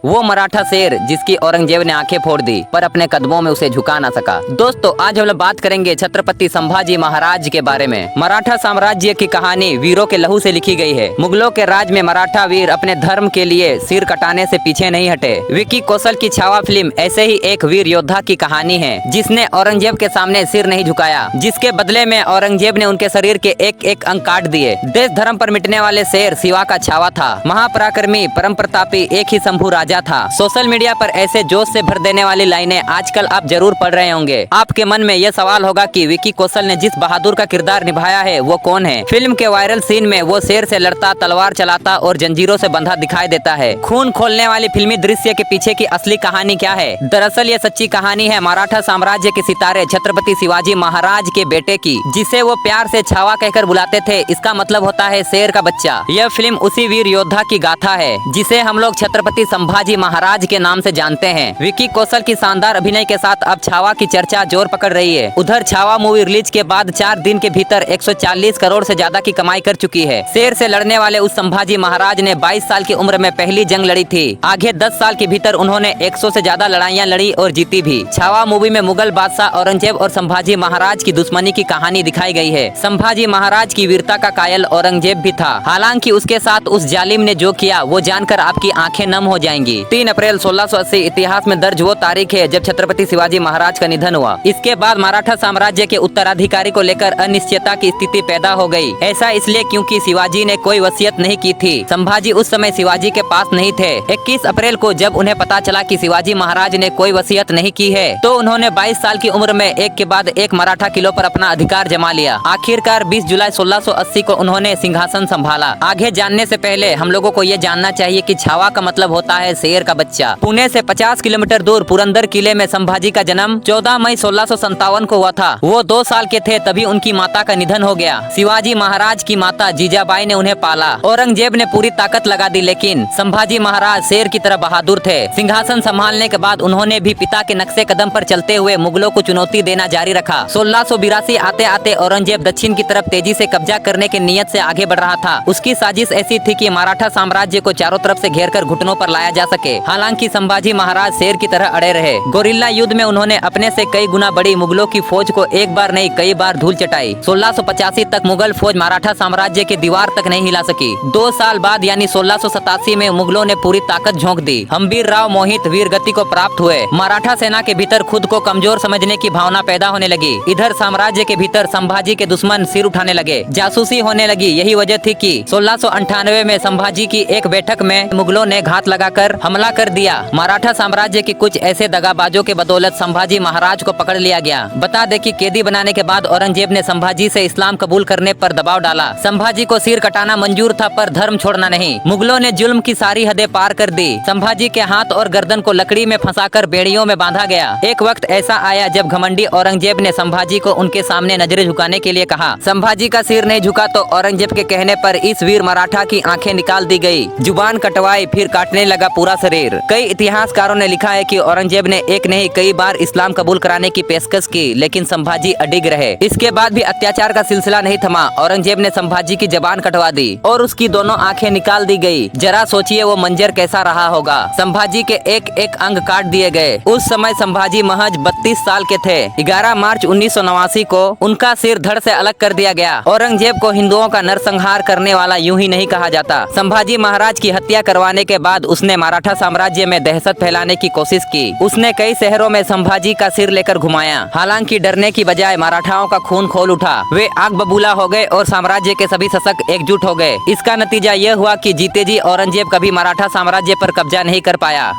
वो मराठा शेर जिसकी औरंगजेब ने आंखें फोड़ दी पर अपने कदमों में उसे झुका ना सका। दोस्तों आज हम लोग बात करेंगे छत्रपति संभाजी महाराज के बारे में। मराठा साम्राज्य की कहानी वीरों के लहू से लिखी गई है। मुगलों के राज में मराठा वीर अपने धर्म के लिए सिर कटाने से पीछे नहीं हटे। विकी कौशल की छावा फिल्म ऐसे ही एक वीर योद्धा की कहानी है जिसने औरंगजेब के सामने सिर नहीं झुकाया, जिसके बदले में औरंगजेब ने उनके शरीर के एक एक अंग काट दिए। देश धर्म पर मिटने वाले शेर शिवा का छावा था। महापराक्रमी परम प्रतापी एक ही शंभू राजा था। सोशल मीडिया पर ऐसे जोश से भर देने वाली लाइनें आजकल आप जरूर पढ़ रहे होंगे। आपके मन में यह सवाल होगा कि विकी कौशल ने जिस बहादुर का किरदार निभाया है वो कौन है। फिल्म के वायरल सीन में वो शेर से लड़ता, तलवार चलाता और जंजीरों से बंधा दिखाई देता है। खून खोलने वाली फिल्मी दृश्य के पीछे की असली कहानी क्या है? दरअसल ये सच्ची कहानी है मराठा साम्राज्य के सितारे छत्रपति शिवाजी महाराज के बेटे की, जिसे वो प्यार से छावा कहकर बुलाते थे। इसका मतलब होता है शेर का बच्चा। यह फिल्म उसी वीर योद्धा की गाथा है जिसे हम लोग छत्रपति संभाजी महाराज के नाम से जानते हैं। विकी कौशल की शानदार अभिनय के साथ अब छावा की चर्चा जोर पकड़ रही है। उधर छावा मूवी रिलीज के बाद 4 दिन के भीतर 140 करोड़ से ज्यादा की कमाई कर चुकी है। शेर से लड़ने वाले उस संभाजी महाराज ने 22 साल की उम्र में पहली जंग लड़ी थी। आगे 10 साल के भीतर उन्होंने 100 से ज्यादा लड़ाइयाँ लड़ी और जीती भी। छावा मूवी में मुगल बादशाह औरंगजेब और संभाजी महाराज की दुश्मनी की कहानी दिखाई गई है। संभाजी महाराज की वीरता का कायल औरंगजेब भी था। हालांकि उसके साथ उस जालिम ने जो किया वो जानकर आपकी आंखें नम हो जाएंगी। 3 अप्रैल 1680 इतिहास में दर्ज वो तारीख है जब छत्रपति शिवाजी महाराज का निधन हुआ। इसके बाद मराठा साम्राज्य के उत्तराधिकारी को लेकर अनिश्चितता की स्थिति पैदा हो गई। ऐसा इसलिए क्योंकि शिवाजी ने कोई वसीयत नहीं की थी। संभाजी उस समय शिवाजी के पास नहीं थे। 21 अप्रैल को जब उन्हें पता चला कि शिवाजी महाराज ने कोई वसीयत नहीं की है तो उन्होंने 22 साल की उम्र में एक के बाद एक मराठा किलों पर अपना अधिकार जमा लिया। आखिरकार 20 जुलाई 1680 को उन्होंने सिंहासन संभाला। आगे जानने से पहले हम लोगों को ये जानना चाहिए कि छावा का मतलब होता है शेर का बच्चा। पुणे से 50 किलोमीटर दूर पुरंदर किले में संभाजी का जन्म 14 मई 1657 को हुआ था। वो 2 साल के थे तभी उनकी माता का निधन हो गया। शिवाजी महाराज की माता जीजाबाई ने उन्हें पाला। औरंगजेब ने पूरी ताकत लगा दी लेकिन संभाजी महाराज शेर की तरह बहादुर थे। सिंहासन संभालने के बाद उन्होंने भी पिता के नक्शे कदम पर चलते हुए मुगलों को चुनौती देना जारी रखा। 1682 आते आते औरंगजेब दक्षिण की तरफ तेजी से कब्जा करने की नीयत से आगे बढ़ रहा था। उसकी साजिश ऐसी थी कि मराठा साम्राज्य को चारों तरफ से घेरकर घुटनों पर लाया जा सके। हालांकि संभाजी महाराज शेर की तरह अड़े रहे। गोरिल्ला युद्ध में उन्होंने अपने से कई गुना बड़ी मुगलों की फौज को एक बार नहीं कई बार धूल चटाई। 1685 तक मुगल फौज मराठा साम्राज्य की दीवार तक नहीं हिला सकी। 2 साल बाद यानी 1687 में मुगलों ने पूरी ताकत झोंक दी। हम्बीर राव मोहित वीर गति को प्राप्त हुए। मराठा सेना के भीतर खुद को कमजोर समझने की भावना पैदा होने लगी। इधर साम्राज्य के भीतर संभाजी के दुश्मन सिर उठाने लगे, जासूसी होने लगी। यही वजह थी कि 1698 में संभाजी की एक बैठक में मुगलों ने घात लगाकर हमला कर दिया। मराठा साम्राज्य के कुछ ऐसे दगाबाजों के बदौलत संभाजी महाराज को पकड़ लिया गया। बता दे कि कैदी बनाने के बाद औरंगजेब ने संभाजी से इस्लाम कबूल करने पर दबाव डाला। संभाजी को सिर कटाना मंजूर था पर धर्म छोड़ना नहीं। मुगलों ने जुल्म की सारी हदें पार कर दी। संभाजी के हाथ और गर्दन को लकड़ी में फंसाकर बेड़ियों में बांधा गया। एक वक्त ऐसा आया जब घमंडी औरंगजेब ने संभाजी को उनके सामने नजरें झुकाने के लिए कहा। संभाजी का सिर नहीं झुका तो औरंगजेब के कहने पर इस वीर मराठा की आंखें निकाल दी गई, जुबान कटवाई, फिर काटने लगा पूरा शरीर। कई इतिहासकारों ने लिखा है कि औरंगजेब ने एक नहीं कई बार इस्लाम कबूल कराने की पेशकश की लेकिन संभाजी अडिग रहे। इसके बाद भी अत्याचार का सिलसिला नहीं थमा। औरंगजेब ने संभाजी की जबान कटवा दी और उसकी दोनों आंखें निकाल दी गई। जरा सोचिए वो मंजर कैसा रहा होगा। संभाजी के एक एक अंग काट दिए गए। उस समय संभाजी महज 32 साल के थे। 11 मार्च 1989 को उनका सिर धड़ से अलग कर दिया गया। औरंगजेब को हिंदुओं का नरसंहार करने वाला यूं ही नहीं कहा जाता। संभाजी महाराज की हत्या करवाने के बाद उसने मराठा साम्राज्य में दहशत फैलाने की कोशिश की। उसने कई शहरों में संभाजी का सिर लेकर घुमाया। हालांकि डरने की बजाय मराठाओं का खून खोल उठा। वे आग बबूला हो गए और साम्राज्य के सभी शासक एकजुट हो गए। इसका नतीजा यह हुआ कि जीते जी औरंगजेब कभी मराठा साम्राज्य पर कब्जा नहीं कर पाया।